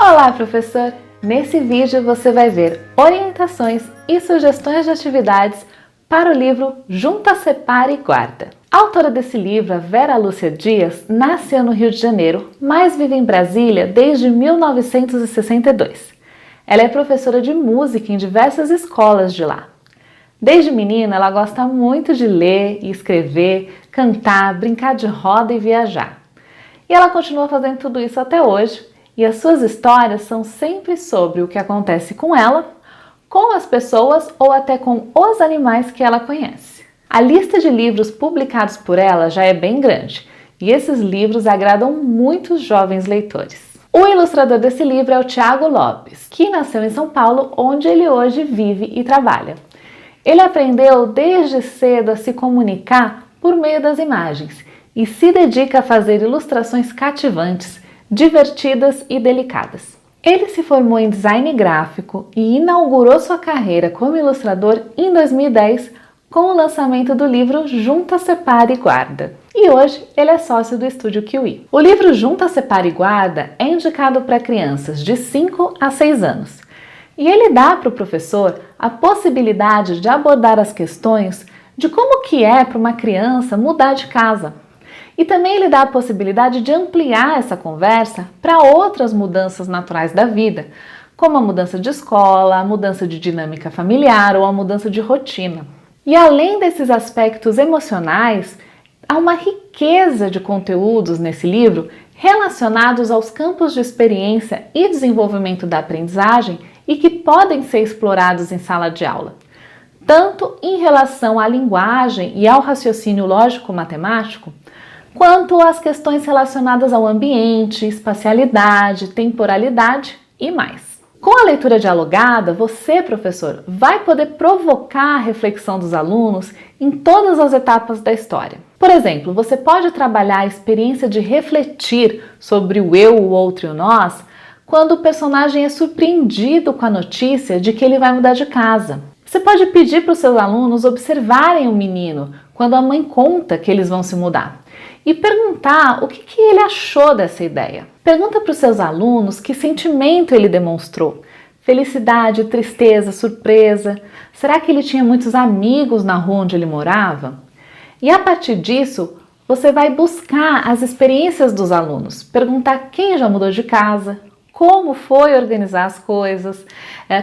Olá, professor! Nesse vídeo você vai ver orientações e sugestões de atividades para o livro Junta, Separa e Guarda. A autora desse livro, a Vera Lúcia Dias, nasceu no Rio de Janeiro, mas vive em Brasília desde 1962. Ela é professora de música em diversas escolas de lá. Desde menina, ela gosta muito de ler e escrever, cantar, brincar de roda e viajar. E ela continua fazendo tudo isso até hoje, e as suas histórias são sempre sobre o que acontece com ela, com as pessoas ou até com os animais que ela conhece. A lista de livros publicados por ela já é bem grande, e esses livros agradam muitos jovens leitores. O ilustrador desse livro é o Thiago Lopes, que nasceu em São Paulo, onde ele hoje vive e trabalha. Ele aprendeu desde cedo a se comunicar por meio das imagens e se dedica a fazer ilustrações cativantes, divertidas e delicadas. Ele se formou em design gráfico e inaugurou sua carreira como ilustrador em 2010 com o lançamento do livro Junta, Separa e Guarda. E hoje ele é sócio do Estúdio Kiwi. O livro Junta, Separa e Guarda é indicado para crianças de 5 a 6 anos. E ele dá para o professor a possibilidade de abordar as questões de como que é para uma criança mudar de casa. E também ele dá a possibilidade de ampliar essa conversa para outras mudanças naturais da vida, como a mudança de escola, a mudança de dinâmica familiar ou a mudança de rotina. E além desses aspectos emocionais, há uma riqueza de conteúdos nesse livro relacionados aos campos de experiência e desenvolvimento da aprendizagem e que podem ser explorados em sala de aula, tanto em relação à linguagem e ao raciocínio lógico-matemático, quanto às questões relacionadas ao ambiente, espacialidade, temporalidade e mais. Com a leitura dialogada, você, professor, vai poder provocar a reflexão dos alunos em todas as etapas da história. Por exemplo, você pode trabalhar a experiência de refletir sobre o eu, o outro e o nós, quando o personagem é surpreendido com a notícia de que ele vai mudar de casa. Você pode pedir para os seus alunos observarem o menino quando a mãe conta que eles vão se mudar e perguntar o que ele achou dessa ideia. Pergunta para os seus alunos que sentimento ele demonstrou. Felicidade, tristeza, surpresa. Será que ele tinha muitos amigos na rua onde ele morava? E a partir disso, você vai buscar as experiências dos alunos. Perguntar quem já mudou de casa, como foi organizar as coisas,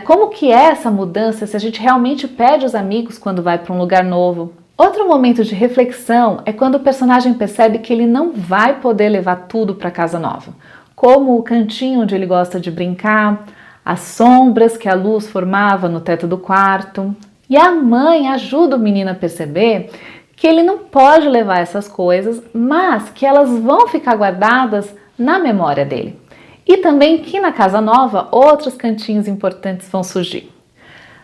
como que é essa mudança, se a gente realmente perde os amigos quando vai para um lugar novo. Outro momento de reflexão é quando o personagem percebe que ele não vai poder levar tudo para casa nova, como o cantinho onde ele gosta de brincar, as sombras que a luz formava no teto do quarto. E a mãe ajuda o menino a perceber que ele não pode levar essas coisas, mas que elas vão ficar guardadas na memória dele. E também que na casa nova outros cantinhos importantes vão surgir.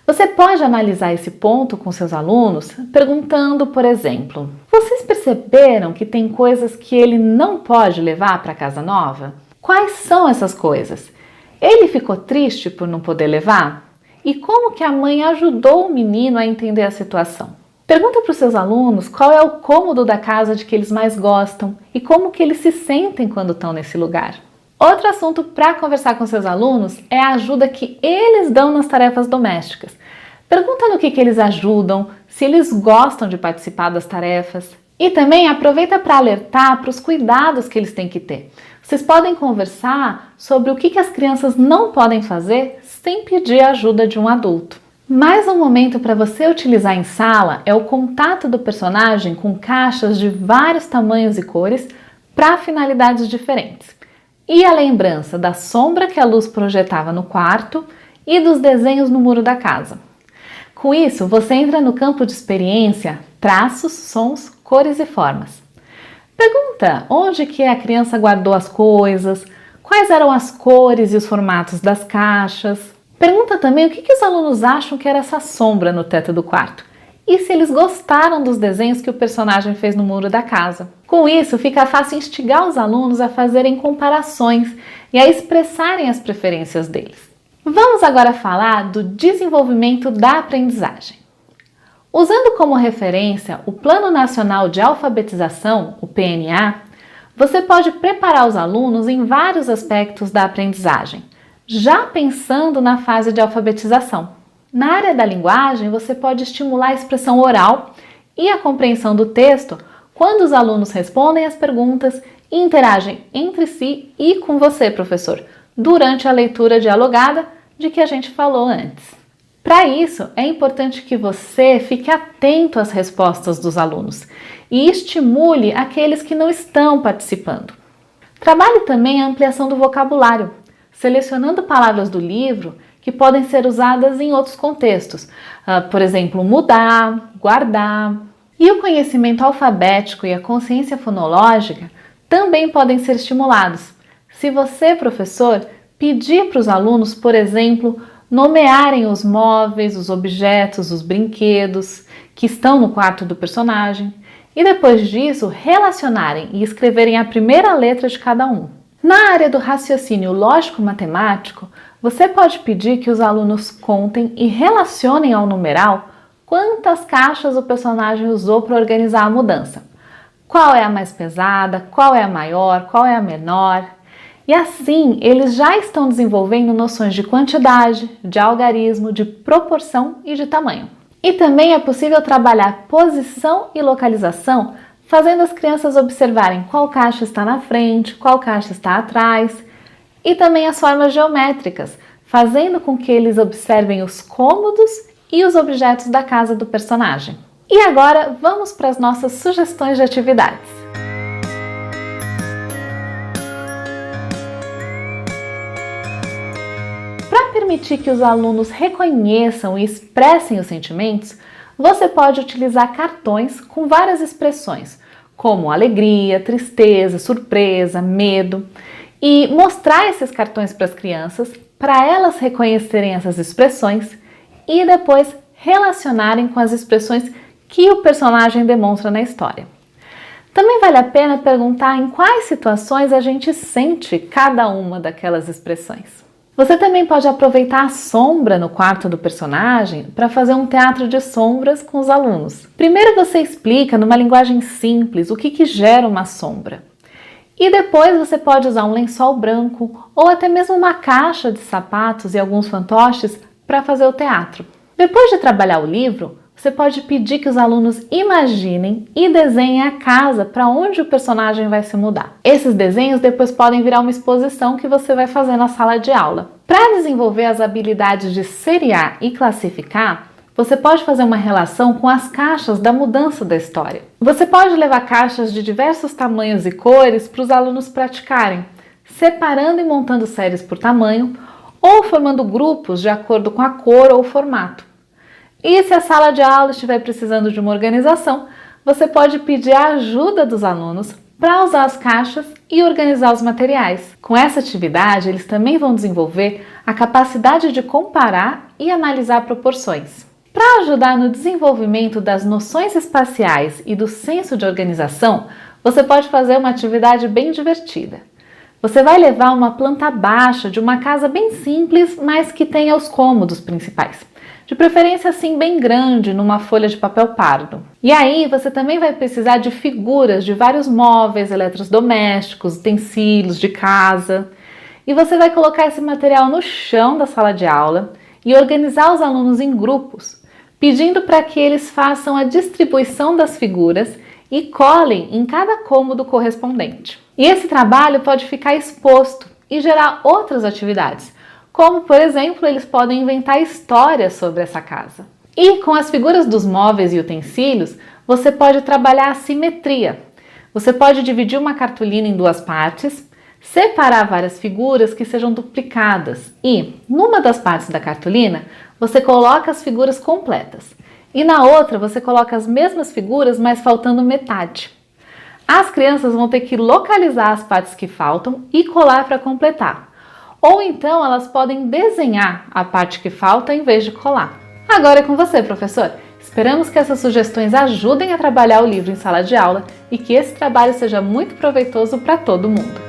Você pode analisar esse ponto com seus alunos perguntando, por exemplo, vocês perceberam que tem coisas que ele não pode levar para a casa nova? Quais são essas coisas? Ele ficou triste por não poder levar? E como que a mãe ajudou o menino a entender a situação? Pergunta para os seus alunos qual é o cômodo da casa de que eles mais gostam e como que eles se sentem quando estão nesse lugar. Outro assunto para conversar com seus alunos é a ajuda que eles dão nas tarefas domésticas. Pergunta no que eles ajudam, se eles gostam de participar das tarefas. E também aproveita para alertar para os cuidados que eles têm que ter. Vocês podem conversar sobre o que as crianças não podem fazer sem pedir a ajuda de um adulto. Mais um momento para você utilizar em sala é o contato do personagem com caixas de vários tamanhos e cores para finalidades diferentes. E a lembrança da sombra que a luz projetava no quarto e dos desenhos no muro da casa. Com isso, você entra no campo de experiência, traços, sons, cores e formas. Pergunta onde que a criança guardou as coisas, quais eram as cores e os formatos das caixas. Pergunta também o que os alunos acham que era essa sombra no teto do quarto. E se eles gostaram dos desenhos que o personagem fez no muro da casa. Com isso, fica fácil instigar os alunos a fazerem comparações e a expressarem as preferências deles. Vamos agora falar do desenvolvimento da aprendizagem. Usando como referência o Plano Nacional de Alfabetização, o PNA, você pode preparar os alunos em vários aspectos da aprendizagem, já pensando na fase de alfabetização. Na área da linguagem, você pode estimular a expressão oral e a compreensão do texto quando os alunos respondem às perguntas e interagem entre si e com você, professor, durante a leitura dialogada de que a gente falou antes. Para isso, é importante que você fique atento às respostas dos alunos e estimule aqueles que não estão participando. Trabalhe também a ampliação do vocabulário, selecionando palavras do livro que podem ser usadas em outros contextos, por exemplo, mudar, guardar. E o conhecimento alfabético e a consciência fonológica também podem ser estimulados. Se você, professor, pedir para os alunos, por exemplo, nomearem os móveis, os objetos, os brinquedos que estão no quarto do personagem e depois disso relacionarem e escreverem a primeira letra de cada um. Na área do raciocínio lógico-matemático, você pode pedir que os alunos contem e relacionem ao numeral quantas caixas o personagem usou para organizar a mudança. Qual é a mais pesada, qual é a maior, qual é a menor. E assim, eles já estão desenvolvendo noções de quantidade, de algarismo, de proporção e de tamanho. E também é possível trabalhar posição e localização, fazendo as crianças observarem qual caixa está na frente, qual caixa está atrás, e também as formas geométricas, fazendo com que eles observem os cômodos e os objetos da casa do personagem. E agora vamos para as nossas sugestões de atividades. Para permitir que os alunos reconheçam e expressem os sentimentos, você pode utilizar cartões com várias expressões, como alegria, tristeza, surpresa, medo, e mostrar esses cartões para as crianças, para elas reconhecerem essas expressões e depois relacionarem com as expressões que o personagem demonstra na história. Também vale a pena perguntar em quais situações a gente sente cada uma daquelas expressões. Você também pode aproveitar a sombra no quarto do personagem para fazer um teatro de sombras com os alunos. Primeiro você explica numa linguagem simples o que gera uma sombra. E depois você pode usar um lençol branco ou até mesmo uma caixa de sapatos e alguns fantoches para fazer o teatro. Depois de trabalhar o livro, você pode pedir que os alunos imaginem e desenhem a casa para onde o personagem vai se mudar. Esses desenhos depois podem virar uma exposição que você vai fazer na sala de aula. Para desenvolver as habilidades de seriar e classificar, você pode fazer uma relação com as caixas da mudança da história. Você pode levar caixas de diversos tamanhos e cores para os alunos praticarem, separando e montando séries por tamanho ou formando grupos de acordo com a cor ou o formato. E se a sala de aula estiver precisando de uma organização, você pode pedir a ajuda dos alunos para usar as caixas e organizar os materiais. Com essa atividade, eles também vão desenvolver a capacidade de comparar e analisar proporções. Para ajudar no desenvolvimento das noções espaciais e do senso de organização, você pode fazer uma atividade bem divertida. Você vai levar uma planta baixa de uma casa bem simples, mas que tenha os cômodos principais. De preferência assim bem grande, numa folha de papel pardo. E aí você também vai precisar de figuras de vários móveis, eletrodomésticos, utensílios de casa. E você vai colocar esse material no chão da sala de aula e organizar os alunos em grupos, pedindo para que eles façam a distribuição das figuras e colhem em cada cômodo correspondente. E esse trabalho pode ficar exposto e gerar outras atividades, como, por exemplo, eles podem inventar histórias sobre essa casa. E com as figuras dos móveis e utensílios, você pode trabalhar a simetria. Você pode dividir uma cartolina em duas partes, separar várias figuras que sejam duplicadas e, numa das partes da cartolina, você coloca as figuras completas e na outra você coloca as mesmas figuras, mas faltando metade. As crianças vão ter que localizar as partes que faltam e colar para completar. Ou então elas podem desenhar a parte que falta em vez de colar. Agora é com você, professor! Esperamos que essas sugestões ajudem a trabalhar o livro em sala de aula e que esse trabalho seja muito proveitoso para todo mundo.